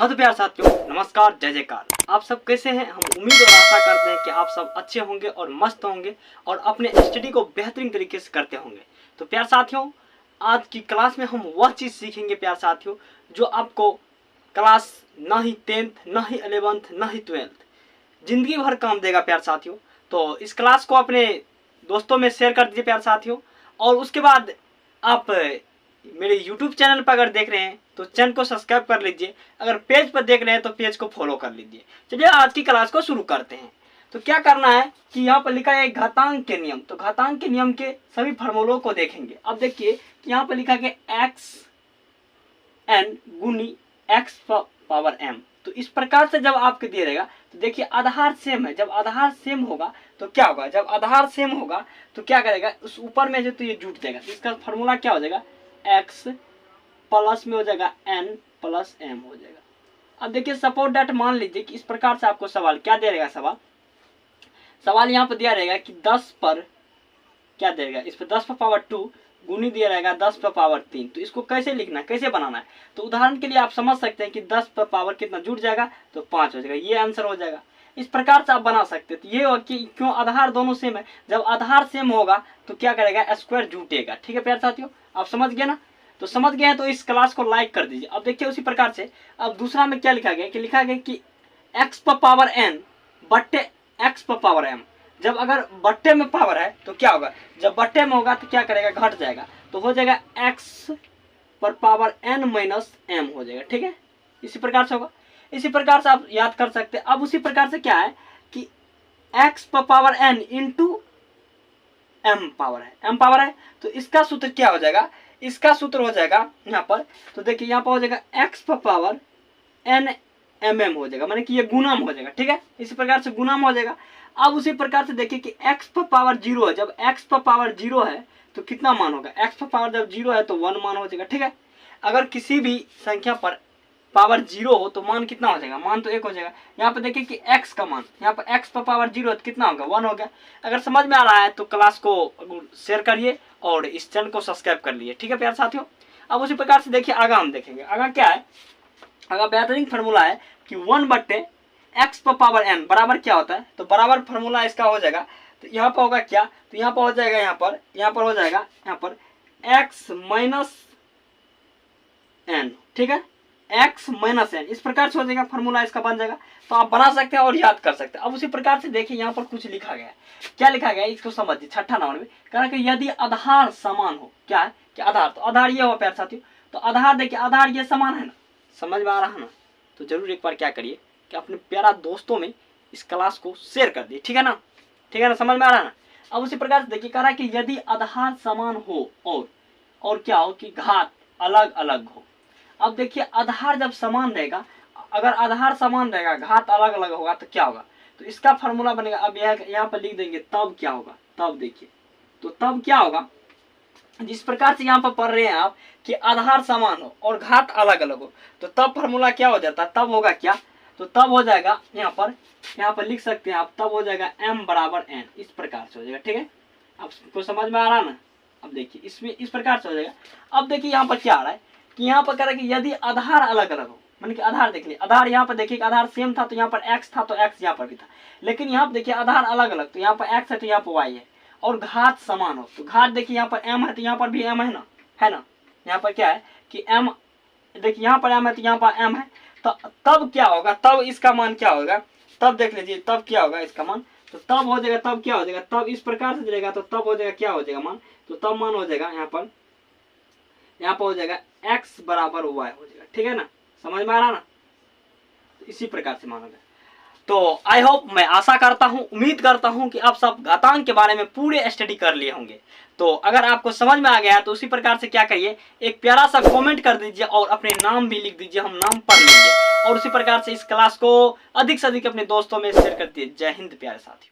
हाँ तो प्यार साथियों, नमस्कार, जय जयकार। आप सब कैसे हैं? हम उम्मीद और आशा करते हैं कि आप सब अच्छे होंगे और मस्त होंगे और अपने स्टडी को बेहतरीन तरीके से करते होंगे। तो प्यार साथियों, आज की क्लास में हम वह चीज़ सीखेंगे प्यार साथियों, जो आपको क्लास ना ही 10th, ना ही 11th, ना ही 12th जिंदगी भर काम देगा प्यार साथियों। तो इस क्लास को अपने दोस्तों में शेयर कर दीजिए प्यार साथियों। और उसके बाद आप मेरे YouTube चैनल पर अगर देख रहे हैं तो चैनल को सब्सक्राइब कर लीजिए। अगर पेज पर देख रहे हैं तो पेज को फॉलो कर लीजिए। चलिए आज की क्लास को शुरू करते हैं। तो क्या करना है कि यहाँ पर लिखा है घातांक के नियम। तो घातांक के नियम के सभी फॉर्मूलों को देखेंगे। अब देखिए कि यहाँ पर लिखा है एक्स एन गुनी एक्स पावर एम। तो इस प्रकार से जब आपके दिया रहेगा तो देखिए आधार सेम है। जब आधार सेम होगा तो क्या होगा? जब आधार सेम होगा तो क्या करेगा, उस ऊपर में जो तो ये जुट जाएगा। तो इसका फॉर्मूला क्या हो जाएगा? एक्स प्लस में हो जाएगा एन प्लस एम हो जाएगा। अब देखिए सपोर्ट डेट मान लीजिए कि इस प्रकार से आपको सवाल क्या दे रहेगा। सवाल यहाँ पर दिया रहेगा कि 10 पर क्या दे रहेगा, इस पर 10 पर पावर 2 गुनी दिया रहेगा 10 पर पावर 3। तो इसको कैसे लिखना है, कैसे बनाना है? तो उदाहरण के लिए आप समझ सकते हैं कि 10 पर पावर कितना जुड़ जाएगा तो 5 हो जाएगा। ये आंसर हो जाएगा। इस प्रकार से आप बना सकते हैं। तो ये कि क्यों आधार दोनों सेम है। जब आधार सेम होगा तो क्या करेगा, स्क्वायर जुटेगा। ठीक है प्यार साथियों, आप समझ गए ना? तो समझ गए हैं तो इस क्लास को लाइक कर दीजिए। अब देखिए उसी प्रकार से अब दूसरा में क्या लिखा गया कि लिखा गया कि x पर पावर n बट्टे x पर पावर m। जब अगर बट्टे में पावर है तो क्या होगा, जब बट्टे में होगा तो क्या करेगा, घट जाएगा। तो हो जाएगा x पर पावर n माइनस m हो जाएगा। ठीक है, इसी प्रकार से होगा। इसी प्रकार से आप याद कर सकते हैं। अब उसी प्रकार से क्या है कि x पर power n into m power है, m पावर है। तो इसका सूत्र क्या हो जाएगा, इसका सूत्र हो जाएगा यहाँ पर। तो देखिए यहाँ पर हो जाएगा x पर पावर n mm हो जाएगा, माने कि ये गुणाम हो जाएगा। ठीक है, इसी प्रकार से गुणाम हो जाएगा। अब उसी प्रकार से देखिए कि x पर पावर 0 है। जब x पर पावर 0 है तो कितना मान होगा, x पर पावर जब 0 है तो 1 मान हो जाएगा। ठीक है, अगर किसी भी संख्या पर पावर 0 हो तो मान कितना हो जाएगा, मान तो 1 हो जाएगा। यहाँ पर देखिए कि x का मान, यहाँ पर x पर पावर 0 है तो कितना होगा, 1 हो गया। अगर समझ में आ रहा है तो क्लास को शेयर करिए और इस चैनल को सब्सक्राइब कर लिए। ठीक है प्यार साथियों, अब उसी प्रकार से देखिए आगा हम देखेंगे। आगा क्या है, आगा बेहतरीन फार्मूला है कि 1 बट्टे x पर पावर n बराबर क्या होता है। तो बराबर फार्मूला इसका हो जाएगा। तो यहाँ पर होगा क्या, तो यहाँ पर हो जाएगा, यहाँ पर हो जाएगा, यहाँ पर x माइनस n। ठीक है, x माइनस n, इस प्रकार से हो जाएगा फार्मूला, इसका बन जाएगा। तो आप बना सकते हैं और याद कर सकते हैं। अब उसी प्रकार से देखिए यहाँ पर कुछ लिखा गया है। क्या लिखा गया है इसको समझिए। छठा नंबर में कह कि यदि आधार समान हो, क्या है कि आधार, तो आधार ये हो प्यार साथियों। तो आधार देखिए, आधार ये समान है ना, समझ में आ रहा है ना? तो जरूर एक बार क्या करिए कि अपने प्यारा दोस्तों में इस क्लास को शेयर कर दिए। ठीक है ना, ठीक है ना, समझ में आ रहा है ना? अब उसी प्रकार से देखिए कह रहा है कि यदि आधार समान हो और क्या हो कि घात अलग अलग हो। अब देखिए आधार जब समान रहेगा, अगर आधार समान रहेगा घात अलग अलग होगा तो क्या होगा, तो इसका फार्मूला बनेगा। अब यहाँ पर लिख देंगे तब क्या होगा, तब देखिए तो तब क्या होगा, जिस प्रकार से यहाँ पर पढ़ रहे हैं आप कि आधार समान हो और घात अलग अलग हो तो तब फार्मूला क्या हो जाता है, तब होगा क्या, तो तब हो जाएगा यहाँ पर लिख सकते हैं आप, तब हो जाएगा m बराबर n। इस प्रकार से हो जाएगा। ठीक है, आपको समझ में आ रहा ना? अब देखिए इसमें इस प्रकार से हो जाएगा। अब देखिए यहाँ पर क्या आ रहा है कि यहाँ पर कह रहा है कि यदि आधार अलग अलग हो, मान कि आधार देख लीजिए, आधार यहाँ पर देखिए आधार सेम था तो यहाँ पर x था तो x यहाँ पर भी था। लेकिन यहाँ पर देखिए आधार अलग अलग, तो यहाँ पर x है तो यहाँ पर y है। और घात समान हो तो घात देखिए यहाँ पर m है तो यहाँ पर भी m है ना, है ना? यहाँ पर क्या है कि m, देखिए यहाँ पर m है तो यहाँ पर m है। तो तब क्या होगा, तब इसका मान क्या होगा, तब देख लीजिए तब क्या होगा इसका मान। तो तब हो जाएगा, तब क्या हो जाएगा, तब इस प्रकार से चलेगा तो तब हो जाएगा क्या हो जाएगा मान, तो तब मान हो जाएगा यहाँ पर हो जाएगा x बराबर y हो जाएगा। ठीक है ना, समझ में आ रहा ना? तो इसी प्रकार से मान होगा। तो आई होप, मैं आशा करता हूं, उम्मीद करता हूं कि आप सब घातांक के बारे में पूरे स्टडी कर लिए होंगे। तो अगर आपको समझ में आ गया है तो उसी प्रकार से क्या करिए, एक प्यारा सा कमेंट कर दीजिए और अपने नाम भी लिख दीजिए, हम नाम पढ़ लेंगे। और उसी प्रकार से इस क्लास को अधिक से अधिक अपने दोस्तों में शेयर कर दीजिए। जय हिंद प्यारे साथियों।